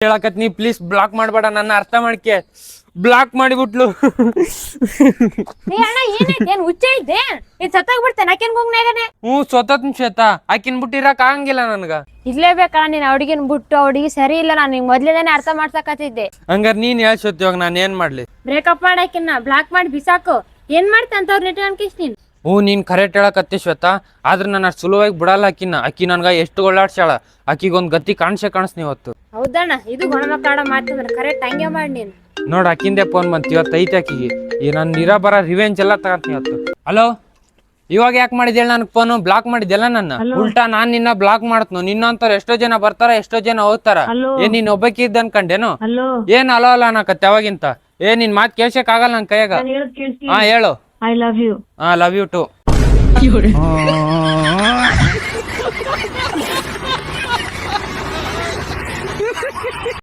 ಹೇಳಕತ್ ನೀ please block ಮಾಡ್ಬೇಡ, ನನ್ನ ಅರ್ಥ ಮಾಡ್ಕೆ. ಬ್ಲಾಕ್ ಮಾಡಿಬಿಟ್ಲು. ಏನ್ ಹುಚ್ಚ ಇದ್ದೆ ಸತ್ತಾಗ ಬಿಡ್ತೇನೆ ಆಕಿನ್ ಗುಂಗ್ನಾಗನೆ. ಸ್ವತಃ ಶ್ವೇತಾ, ಆಕಿನ್ ಬಿಟ್ಟಿರಕ್ ಆಗಂಗಿಲ್ಲ ನನ್ಗ. ಇರ್ಲೇಬೇಕಲ್ಲ ನೀನ್ ಹುಡುಗಿನ ಬಿಟ್ಟು, ಹುಡುಗಿ ಸರಿ ಇಲ್ಲ. ನಾನು ನಿಂಗೆ ಮೊದ್ಲೇನೆ ಅರ್ಥ ಮಾಡ್ಸಕತ್ತಿದ್ದೆ. ಹಂಗಾರ ನೀನ್ ಹೇಳ್ಸೋತಿ, ಇವಾಗ ನಾನು ಏನ್ ಮಾಡ್ಲಿ? ಬ್ರೇಕಪ್ ಮಾಡಾಕಿನ್ನ ಬ್ಲಾಕ್ ಮಾಡಿ ಬಿಸಾಕು. ಏನ್ ಮಾಡ್ತಂತವ್ರ ನೆಟ್ ಅನ್ಕಿಸ್ ನೀನ್. ನೀನ್ ಕರೆಕ್ಟ್ ಹೇಳಕತ್ತಿ ಶ್ವೇತಾ, ಆದ್ರ ನಾನು ಅಷ್ಟು ಸುಲಭವಾಗಿ ಬಿಡಲ್ಲ ಆಕಿನ. ಆಕಿ ನನ್ಗ ಎಷ್ಟು ಒಳ್ಳಾಡ್ಸ್ಯಾಳ, ಆಕಿಗೊಂದ್ ಗತಿ ಕಾಣಿಸ್ನಿ ಇವತ್ತು. ಹೌದಣ್ಣ, ಇದು ಗುಣಮಕ್ಕಾಡ ಮಾತಂದ್ರೆ ಕರೆಕ್ಟ್ ಹಂಗೆ ಮಾಡಿ ನೀನ್. ನೋಡ್ ಆಕಿಂದೆ ಫೋನ್ ಬಂತು ಇವತ್ತು, ಐತೆ ಆಕಿಗೆ. ಈ ನನ್ ನಿರಾಬರ ರಿವೆಂಜ್ ಎಲ್ಲ ತಗಂತೀನಿ ಇವತ್ತು. ಹಲೋ, ಇವಾಗ ಯಾಕೆ ಮಾಡಿದ್ಯಾ ನನ್ಗೆ ಫೋನು? ಬ್ಲಾಕ್ ಮಾಡಿದ್ಯಲ್ಲ ನನ್ನ. ಉಲ್ಟಾ ನಾನ್ ನಿನ್ನ ಬ್ಲಾಕ್ ಮಾಡತ್ನು. ನಿನ್ನಂತವ್ರು ಎಷ್ಟೋ ಜನ ಬರ್ತಾರ, ಎಷ್ಟೋ ಜನ ಹೋಗ್ತಾರ. ನೀನ್ ಒಬ್ಬಕಿ ಇದ್ದ ಅನ್ಕಂಡೇನು? ಏನ್ ಅಲೋ ಅಲ್ಲ ಅನ್ನಕತ್ತೆ ಅವಾಗಿಂತ. ನಿನ್ ಮಾತ್ ಕೇಳ್ಸಕ್ ಆಗಲ್ಲ ನನ್ ಕೈಯಾಗ. ಹೇಳು. I love you. Love you to.